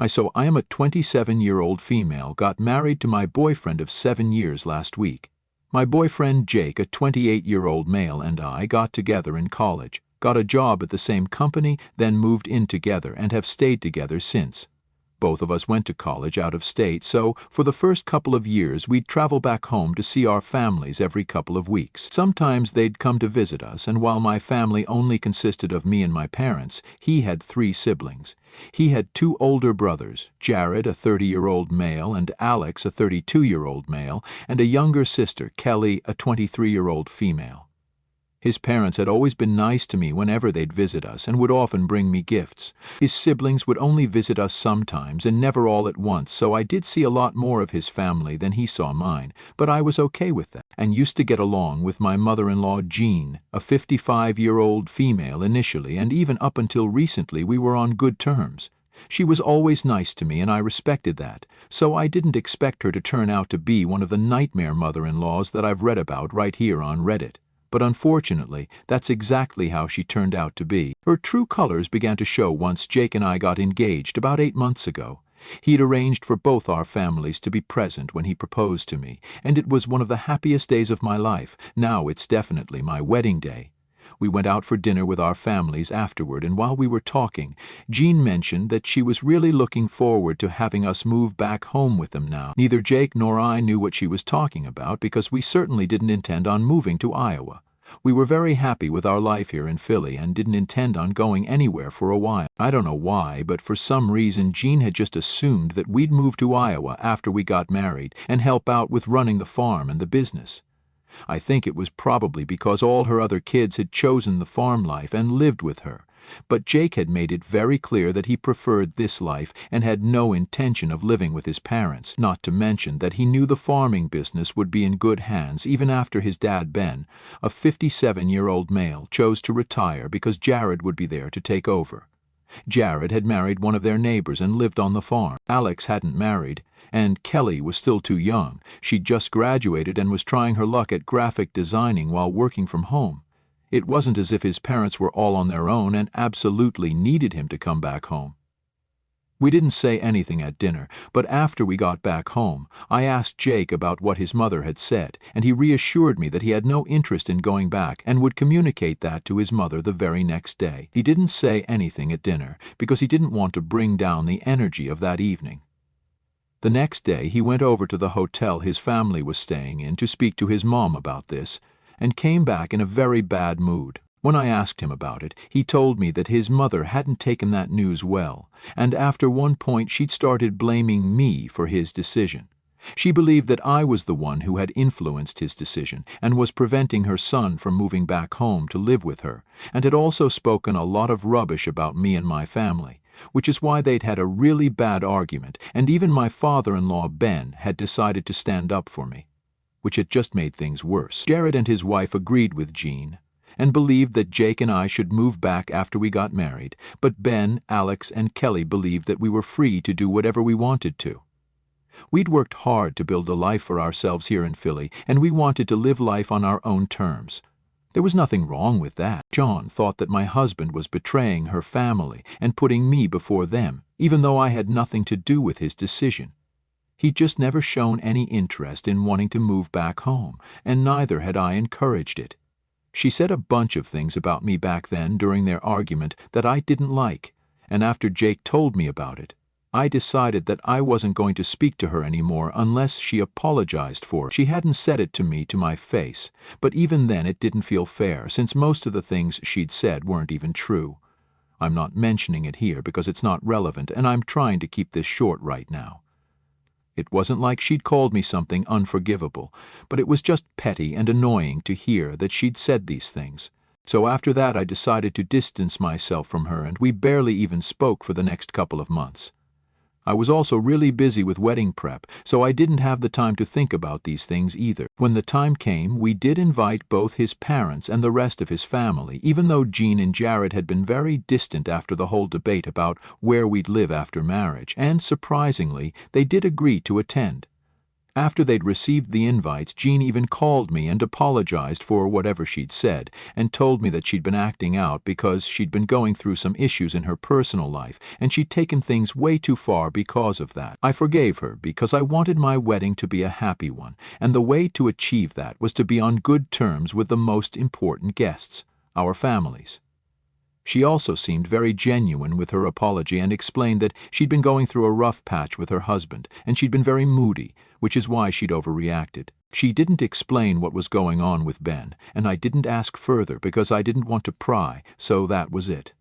So I am a 27-year-old female, got married to my boyfriend of 7 years last week. My boyfriend Jake, a 28-year-old male, and I got together in college, got a job at the same company, then moved in together and have stayed together since. Both of us went to college out of state, so for the first couple of years we'd travel back home to see our families every couple of weeks. Sometimes they'd come to visit us, and while my family only consisted of me and my parents, he had 3 siblings. He had 2 older brothers, Jared, a 30-year-old male, and Alex, a 32-year-old male, and a younger sister, Kelly, a 23-year-old female. His parents had always been nice to me whenever they'd visit us and would often bring me gifts. His siblings would only visit us sometimes and never all at once, so I did see a lot more of his family than he saw mine, but I was okay with that and used to get along with my mother-in-law Jean, a 55-year-old female initially, and even up until recently we were on good terms. She was always nice to me and I respected that, so I didn't expect her to turn out to be one of the nightmare mother-in-laws that I've read about right here on Reddit. But unfortunately, that's exactly how she turned out to be. Her true colors began to show once Jake and I got engaged about 8 months ago. He'd arranged for both our families to be present when he proposed to me, and it was one of the happiest days of my life. Now it's definitely my wedding day. We went out for dinner with our families afterward, and while we were talking, Jean mentioned that she was really looking forward to having us move back home with them now. Neither Jake nor I knew what she was talking about because we certainly didn't intend on moving to Iowa. We were very happy with our life here in Philly and didn't intend on going anywhere for a while. I don't know why, but for some reason Jean had just assumed that we'd move to Iowa after we got married and help out with running the farm and the business. I think it was probably because all her other kids had chosen the farm life and lived with her, but Jake had made it very clear that he preferred this life and had no intention of living with his parents, not to mention that he knew the farming business would be in good hands even after his dad Ben, a 57-year-old male, chose to retire because Jared would be there to take over. Jared had married one of their neighbors and lived on the farm. Alex hadn't married, and Kelly was still too young. She'd just graduated and was trying her luck at graphic designing while working from home. It wasn't as if his parents were all on their own and absolutely needed him to come back home. We didn't say anything at dinner, but after we got back home, I asked Jake about what his mother had said, and he reassured me that he had no interest in going back and would communicate that to his mother the very next day. He didn't say anything at dinner because he didn't want to bring down the energy of that evening. The next day he went over to the hotel his family was staying in to speak to his mom about this, and came back in a very bad mood. When I asked him about it, he told me that his mother hadn't taken that news well, and after one point she'd started blaming me for his decision. She believed that I was the one who had influenced his decision and was preventing her son from moving back home to live with her, and had also spoken a lot of rubbish about me and my family, which is why they'd had a really bad argument, and even my father-in-law Ben had decided to stand up for me, which had just made things worse. Jared and his wife agreed with Jean and believed that Jake and I should move back after we got married, but Ben, Alex, and Kelly believed that we were free to do whatever we wanted to. We'd worked hard to build a life for ourselves here in Philly, and we wanted to live life on our own terms. There was nothing wrong with that. John thought that my husband was betraying her family and putting me before them, even though I had nothing to do with his decision. He'd just never shown any interest in wanting to move back home, and neither had I encouraged it. She said a bunch of things about me back then during their argument that I didn't like, and after Jake told me about it, I decided that I wasn't going to speak to her anymore unless she apologized for it. She hadn't said it to me to my face, but even then it didn't feel fair since most of the things she'd said weren't even true. I'm not mentioning it here because it's not relevant, and I'm trying to keep this short right now. It wasn't like she'd called me something unforgivable, but it was just petty and annoying to hear that she'd said these things. So after that I decided to distance myself from her, and we barely even spoke for the next couple of months. I was also really busy with wedding prep, so I didn't have the time to think about these things either. When the time came, we did invite both his parents and the rest of his family, even though Jean and Jared had been very distant after the whole debate about where we'd live after marriage, and surprisingly, they did agree to attend. After they'd received the invites, Jean even called me and apologized for whatever she'd said, and told me that she'd been acting out because she'd been going through some issues in her personal life, and she'd taken things way too far because of that. I forgave her because I wanted my wedding to be a happy one, and the way to achieve that was to be on good terms with the most important guests, our families. She also seemed very genuine with her apology and explained that she'd been going through a rough patch with her husband, and she'd been very moody, which is why she'd overreacted. She didn't explain what was going on with Ben, and I didn't ask further because I didn't want to pry, so that was it.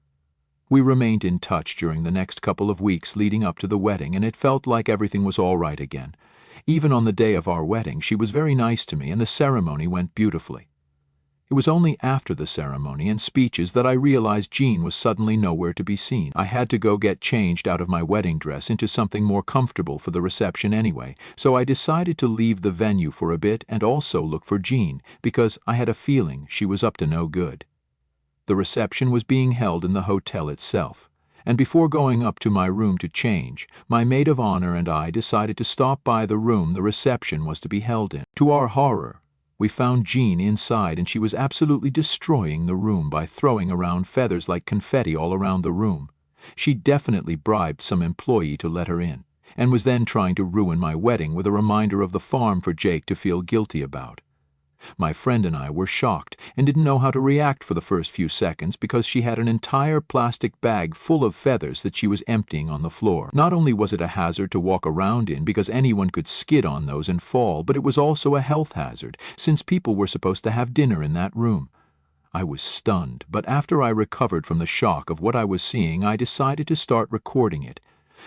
We remained in touch during the next couple of weeks leading up to the wedding, and it felt like everything was all right again. Even on the day of our wedding, she was very nice to me, and the ceremony went beautifully. It was only after the ceremony and speeches that I realized Jean was suddenly nowhere to be seen. I had to go get changed out of my wedding dress into something more comfortable for the reception anyway, so I decided to leave the venue for a bit and also look for Jean, because I had a feeling she was up to no good. The reception was being held in the hotel itself, and before going up to my room to change, my maid of honor and I decided to stop by the room the reception was to be held in. To our horror, we found Jean inside, and she was absolutely destroying the room by throwing around feathers like confetti all around the room. She definitely bribed some employee to let her in, and was then trying to ruin my wedding with a reminder of the farm for Jake to feel guilty about. My friend and I were shocked and didn't know how to react for the first few seconds because she had an entire plastic bag full of feathers that she was emptying on the floor. Not only was it a hazard to walk around in because anyone could skid on those and fall, but it was also a health hazard since people were supposed to have dinner in that room. I was stunned, but after I recovered from the shock of what I was seeing, I decided to start recording it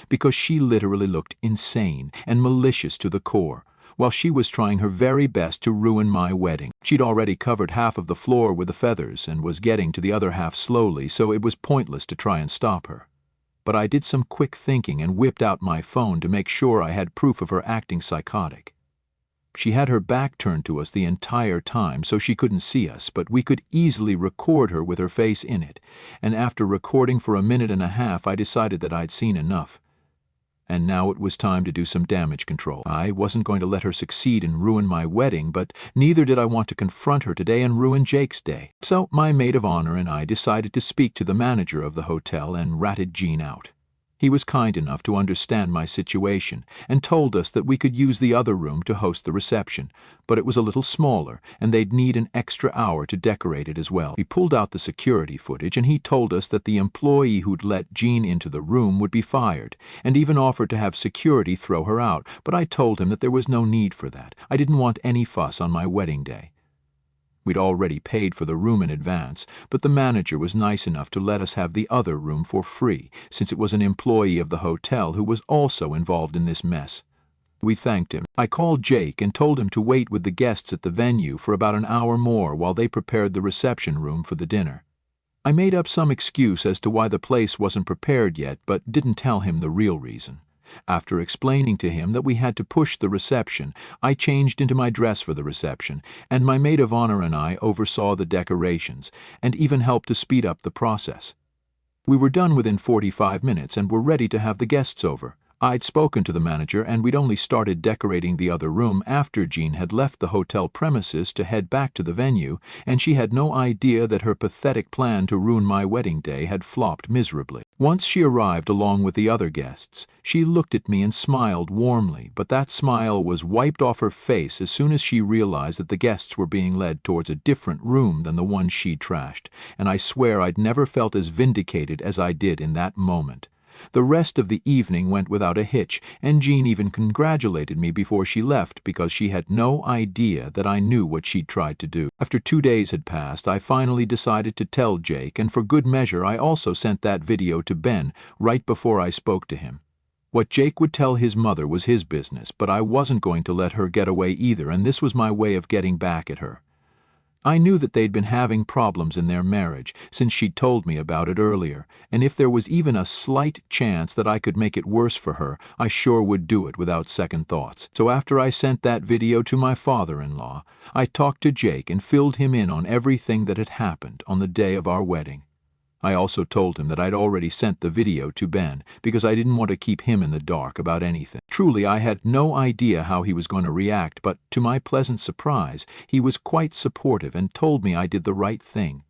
because she literally looked insane and malicious to the core, while she was trying her very best to ruin my wedding. She'd already covered half of the floor with the feathers and was getting to the other half slowly, so it was pointless to try and stop her. But I did some quick thinking and whipped out my phone to make sure I had proof of her acting psychotic. She had her back turned to us the entire time so she couldn't see us, but we could easily record her with her face in it, and after recording for a minute and a half I decided that I'd seen enough. And now it was time to do some damage control. I wasn't going to let her succeed and ruin my wedding, but neither did I want to confront her today and ruin Jake's day. So my maid of honor and I decided to speak to the manager of the hotel and ratted Jean out. He was kind enough to understand my situation and told us that we could use the other room to host the reception, but it was a little smaller and they'd need an extra hour to decorate it as well. We pulled out the security footage and he told us that the employee who'd let Jean into the room would be fired, and even offered to have security throw her out, but I told him that there was no need for that. I didn't want any fuss on my wedding day. We'd already paid for the room in advance, but the manager was nice enough to let us have the other room for free, since it was an employee of the hotel who was also involved in this mess. We thanked him. I called Jake and told him to wait with the guests at the venue for about an hour more while they prepared the reception room for the dinner. I made up some excuse as to why the place wasn't prepared yet, but didn't tell him the real reason. After explaining to him that we had to push the reception, I changed into my dress for the reception, and my maid of honor and I oversaw the decorations, and even helped to speed up the process. We were done within 45 minutes and were ready to have the guests over. I'd spoken to the manager and we'd only started decorating the other room after Jean had left the hotel premises to head back to the venue, and she had no idea that her pathetic plan to ruin my wedding day had flopped miserably. Once she arrived along with the other guests, she looked at me and smiled warmly, but that smile was wiped off her face as soon as she realized that the guests were being led towards a different room than the one she'd trashed, and I swear I'd never felt as vindicated as I did in that moment. The rest of the evening went without a hitch, and Jean even congratulated me before she left because she had no idea that I knew what she'd tried to do. After 2 days had passed, I finally decided to tell Jake, and for good measure I also sent that video to Ben right before I spoke to him. What Jake would tell his mother was his business, but I wasn't going to let her get away either, and this was my way of getting back at her. I knew that they'd been having problems in their marriage since she'd told me about it earlier, and if there was even a slight chance that I could make it worse for her, I sure would do it without second thoughts. So after I sent that video to my father-in-law, I talked to Jake and filled him in on everything that had happened on the day of our wedding. I also told him that I'd already sent the video to Ben because I didn't want to keep him in the dark about anything. Truly, I had no idea how he was going to react, but to my pleasant surprise, he was quite supportive and told me I did the right thing.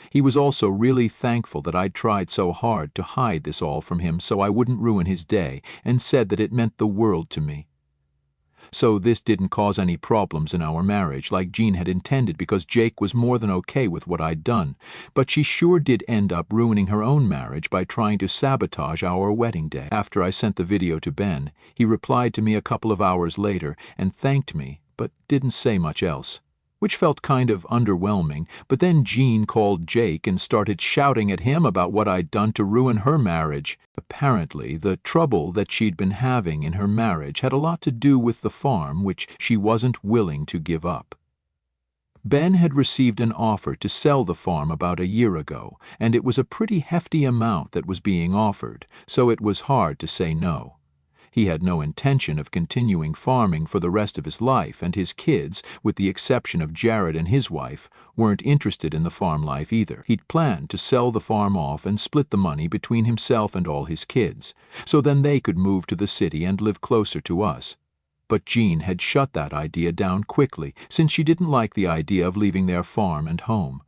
He was also really thankful that I'd tried so hard to hide this all from him so I wouldn't ruin his day, and said that it meant the world to me. So this didn't cause any problems in our marriage like Jean had intended because Jake was more than okay with what I'd done, but she sure did end up ruining her own marriage by trying to sabotage our wedding day. After I sent the video to Ben, he replied to me a couple of hours later and thanked me, but didn't say much else, which felt kind of underwhelming. But then Jean called Jake and started shouting at him about what I'd done to ruin her marriage. Apparently, the trouble that she'd been having in her marriage had a lot to do with the farm, which she wasn't willing to give up. Ben had received an offer to sell the farm about a year ago, and it was a pretty hefty amount that was being offered, so it was hard to say no. He had no intention of continuing farming for the rest of his life, and his kids, with the exception of Jared and his wife, weren't interested in the farm life either. He'd planned to sell the farm off and split the money between himself and all his kids, so then they could move to the city and live closer to us. But Jean had shut that idea down quickly, since she didn't like the idea of leaving their farm and home.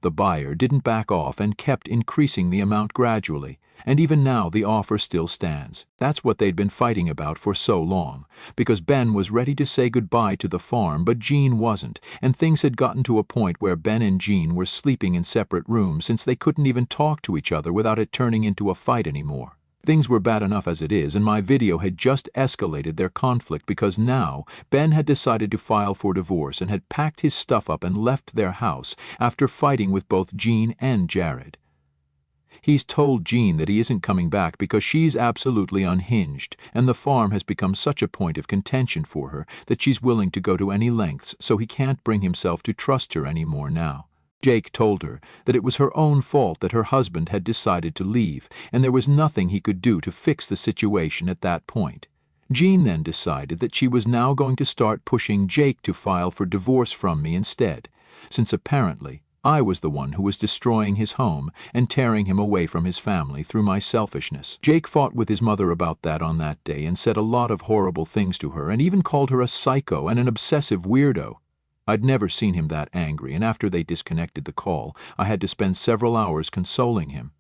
The buyer didn't back off and kept increasing the amount gradually, and even now the offer still stands. That's what they'd been fighting about for so long, because Ben was ready to say goodbye to the farm, but Jean wasn't, and things had gotten to a point where Ben and Jean were sleeping in separate rooms since they couldn't even talk to each other without it turning into a fight anymore. Things were bad enough as it is, and my video had just escalated their conflict because now Ben had decided to file for divorce and had packed his stuff up and left their house after fighting with both Jean and Jared. He's told Jean that he isn't coming back because she's absolutely unhinged, and the farm has become such a point of contention for her that she's willing to go to any lengths, so he can't bring himself to trust her anymore now. Jake told her that it was her own fault that her husband had decided to leave, and there was nothing he could do to fix the situation at that point. Jean then decided that she was now going to start pushing Jake to file for divorce from me instead, since apparently I was the one who was destroying his home and tearing him away from his family through my selfishness. Jake fought with his mother about that on that day and said a lot of horrible things to her and even called her a psycho and an obsessive weirdo. I'd never seen him that angry, and after they disconnected the call, I had to spend several hours consoling him.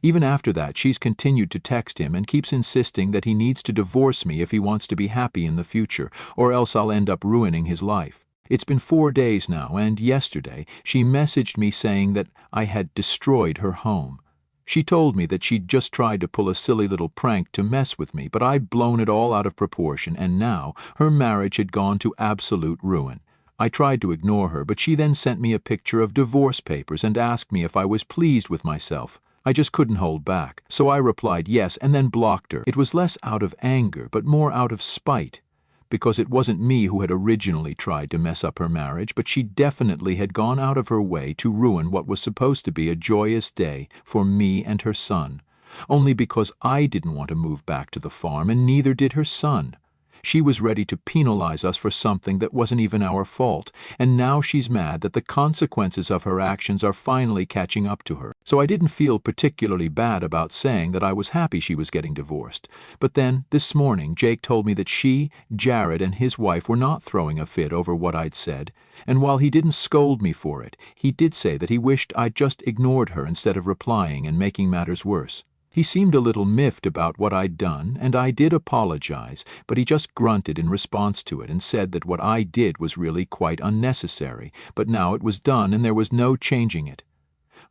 Even after that, she's continued to text him and keeps insisting that he needs to divorce me if he wants to be happy in the future, or else I'll end up ruining his life. It's been 4 days now, and yesterday she messaged me saying that I had destroyed her home. She told me that she'd just tried to pull a silly little prank to mess with me, but I'd blown it all out of proportion, and now her marriage had gone to absolute ruin. I tried to ignore her, but she then sent me a picture of divorce papers and asked me if I was pleased with myself. I just couldn't hold back, so I replied yes and then blocked her. It was less out of anger, but more out of spite, because it wasn't me who had originally tried to mess up her marriage, but she definitely had gone out of her way to ruin what was supposed to be a joyous day for me and her son, only because I didn't want to move back to the farm and neither did her son. She was ready to penalize us for something that wasn't even our fault, and now she's mad that the consequences of her actions are finally catching up to her. So I didn't feel particularly bad about saying that I was happy she was getting divorced. But then, this morning, Jake told me that she, Jared, and his wife were not throwing a fit over what I'd said, and while he didn't scold me for it, he did say that he wished I'd just ignored her instead of replying and making matters worse. He seemed a little miffed about what I'd done, and I did apologize, but he just grunted in response to it and said that what I did was really quite unnecessary, but now it was done and there was no changing it.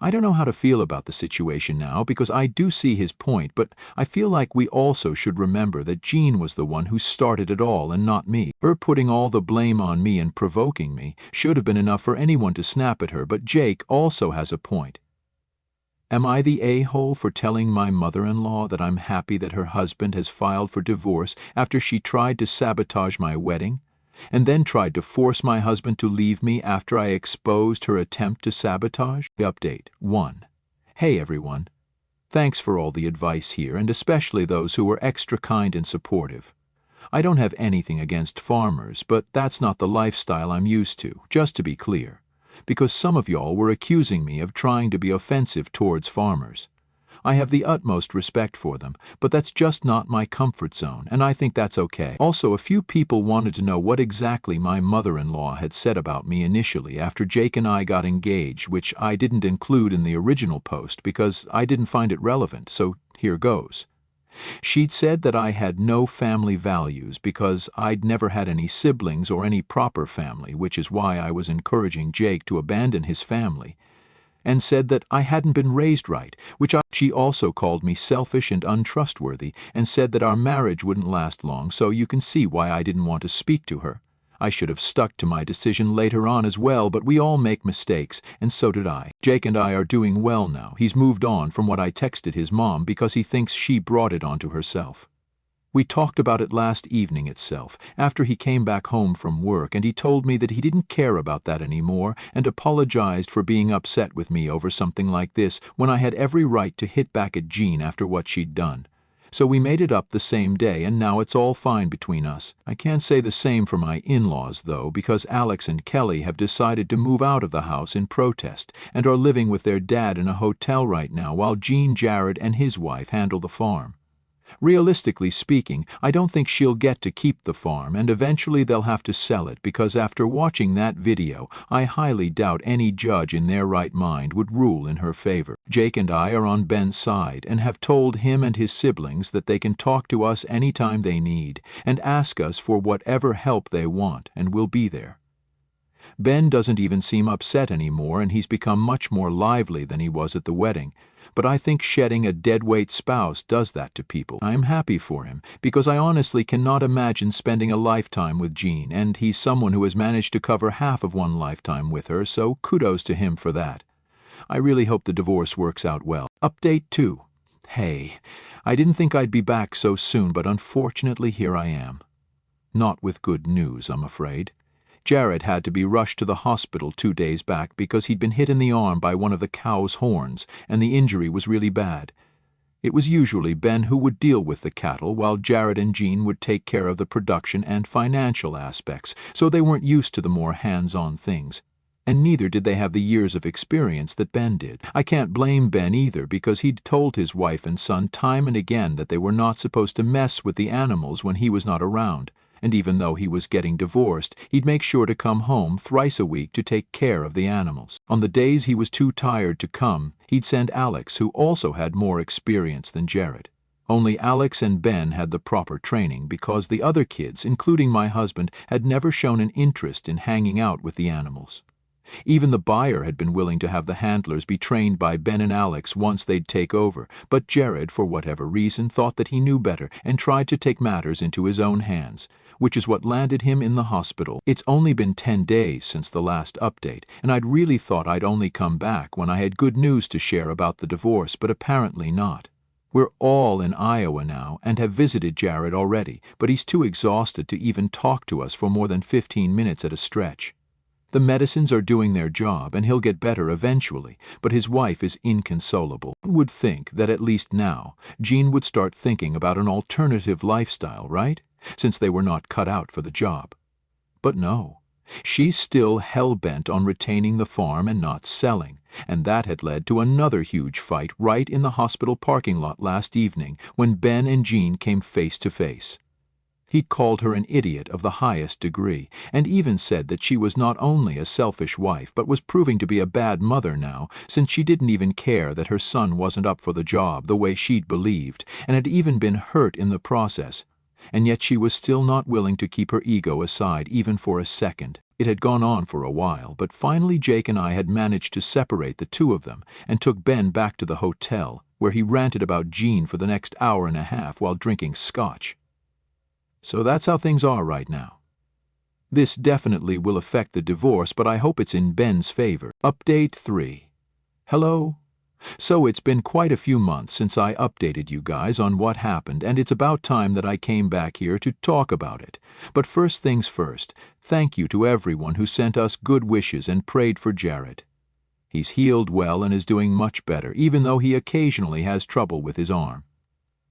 I don't know how to feel about the situation now, because I do see his point, but I feel like we also should remember that Jean was the one who started it all and not me. Her putting all the blame on me and provoking me should have been enough for anyone to snap at her, but Jake also has a point. Am I the a-hole for telling my mother-in-law that I'm happy that her husband has filed for divorce after she tried to sabotage my wedding, and then tried to force my husband to leave me after I exposed her attempt to sabotage? Update 1. Hey everyone. Thanks for all the advice here, and especially those who were extra kind and supportive. I don't have anything against farmers, but that's not the lifestyle I'm used to, just to be clear. because some of y'all were accusing me of trying to be offensive towards farmers. I have the utmost respect for them, but that's just not my comfort zone, and I think that's okay. Also, a few people wanted to know what exactly my mother-in-law had said about me initially after Jake and I got engaged, which I didn't include in the original post because I didn't find it relevant, so here goes. She'd said that I had no family values because I'd never had any siblings or any proper family, which is why I was encouraging Jake to abandon his family, and said that I hadn't been raised right, she also called me selfish and untrustworthy, and said that our marriage wouldn't last long, so you can see why I didn't want to speak to her. I should have stuck to my decision later on as well, but we all make mistakes, and so did I. Jake and I are doing well now. He's moved on from what I texted his mom because he thinks she brought it onto herself. We talked about it last evening itself, after he came back home from work, and he told me that he didn't care about that anymore and apologized for being upset with me over something like this when I had every right to hit back at Jean after what she'd done. So we made it up the same day, and now it's all fine between us. I can't say the same for my in-laws, though, because Alex and Kelly have decided to move out of the house in protest and are living with their dad in a hotel right now while Jean, Jared, and his wife handle the farm. Realistically speaking, I don't think she'll get to keep the farm, and eventually they'll have to sell it because after watching that video, I highly doubt any judge in their right mind would rule in her favor. Jake and I are on Ben's side and have told him and his siblings that they can talk to us anytime they need and ask us for whatever help they want, and we'll be there. Ben doesn't even seem upset anymore, and he's become much more lively than he was at the wedding. But I think shedding a deadweight spouse does that to people. I'm happy for him, because I honestly cannot imagine spending a lifetime with Jean, and he's someone who has managed to cover half of one lifetime with her, so kudos to him for that. I really hope the divorce works out well. Update 2. Hey, I didn't think I'd be back so soon, but unfortunately here I am. Not with good news, I'm afraid. Jared had to be rushed to the hospital 2 days back because he'd been hit in the arm by one of the cow's horns, and the injury was really bad. It was usually Ben who would deal with the cattle, while Jared and Jean would take care of the production and financial aspects, so they weren't used to the more hands-on things. And neither did they have the years of experience that Ben did. I can't blame Ben either, because he'd told his wife and son time and again that they were not supposed to mess with the animals when he was not around. And even though he was getting divorced, he'd make sure to come home thrice a week to take care of the animals. On the days he was too tired to come, he'd send Alex, who also had more experience than Jared. Only Alex and Ben had the proper training because the other kids, including my husband, had never shown an interest in hanging out with the animals. Even the buyer had been willing to have the handlers be trained by Ben and Alex once they'd take over, but Jared, for whatever reason, thought that he knew better and tried to take matters into his own hands, which is what landed him in the hospital. It's only been 10 days since the last update, and I'd really thought I'd only come back when I had good news to share about the divorce, but apparently not. We're all in Iowa now and have visited Jared already, but he's too exhausted to even talk to us for more than 15 minutes at a stretch. The medicines are doing their job, and he'll get better eventually, but his wife is inconsolable. One would think that at least now, Jean would start thinking about an alternative lifestyle, right? Since they were not cut out for the job. But no, she's still hell-bent on retaining the farm and not selling, and that had led to another huge fight right in the hospital parking lot last evening when Ben and Jean came face to face. He called her an idiot of the highest degree, and even said that she was not only a selfish wife but was proving to be a bad mother now, since she didn't even care that her son wasn't up for the job the way she'd believed, and had even been hurt in the process. And yet she was still not willing to keep her ego aside even for a second. It had gone on for a while, but finally Jake and I had managed to separate the two of them and took Ben back to the hotel, where he ranted about Jean for the next hour and a half while drinking scotch. So that's how things are right now. This definitely will affect the divorce, but I hope it's in Ben's favor. Update 3. Hello? So it's been quite a few months since I updated you guys on what happened, and it's about time that I came back here to talk about it. But first things first, thank you to everyone who sent us good wishes and prayed for Jared. He's healed well and is doing much better, even though he occasionally has trouble with his arm.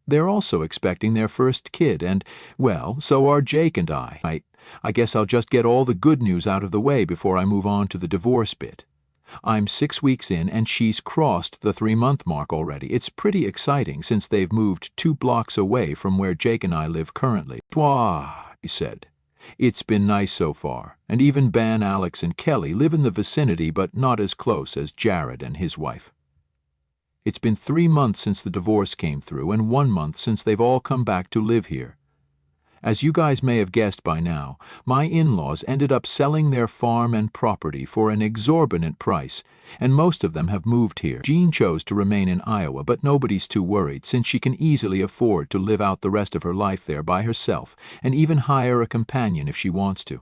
They're also expecting their first kid and, well, so are Jake and I. I guess I'll just get all the good news out of the way before I move on to the divorce bit. I'm 6 weeks in and she's crossed the 3-month mark already. It's pretty exciting since they've moved 2 blocks away from where Jake and I live currently. "Wah," he said. "It's been nice so far, and even Ben, Alex, and Kelly live in the vicinity but not as close as Jared and his wife. It's been 3 months since the divorce came through and 1 month since they've all come back to live here. As you guys may have guessed by now, my in-laws ended up selling their farm and property for an exorbitant price, and most of them have moved here. Jean chose to remain in Iowa, but nobody's too worried since she can easily afford to live out the rest of her life there by herself and even hire a companion if she wants to.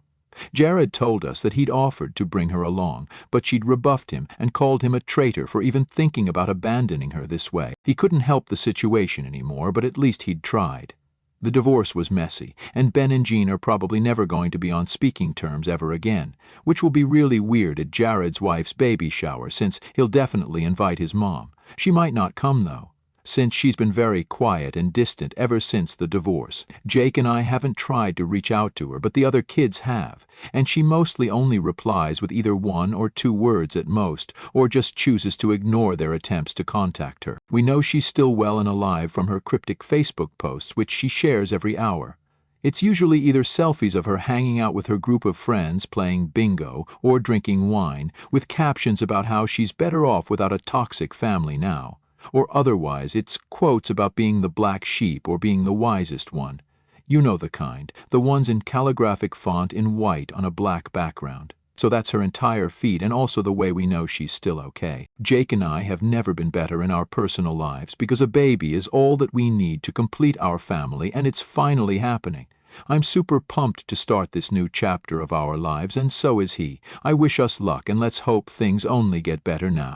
Jared told us that he'd offered to bring her along, but she'd rebuffed him and called him a traitor for even thinking about abandoning her this way. He couldn't help the situation anymore, but at least he'd tried. The divorce was messy, and Ben and Jean are probably never going to be on speaking terms ever again, which will be really weird at Jared's wife's baby shower since he'll definitely invite his mom. She might not come though, since she's been very quiet and distant ever since the divorce. Jake and I haven't tried to reach out to her, but the other kids have, and she mostly only replies with either 1 or 2 words at most, or just chooses to ignore their attempts to contact her. We know she's still well and alive from her cryptic Facebook posts, which she shares every hour. It's usually either selfies of her hanging out with her group of friends playing bingo or drinking wine, with captions about how she's better off without a toxic family now. Or otherwise, it's quotes about being the black sheep or being the wisest one. You know the kind, the ones in calligraphic font in white on a black background. So that's her entire feed and also the way we know she's still okay. Jake and I have never been better in our personal lives because a baby is all that we need to complete our family, and it's finally happening. I'm super pumped to start this new chapter of our lives, and so is he. I wish us luck, and let's hope things only get better now.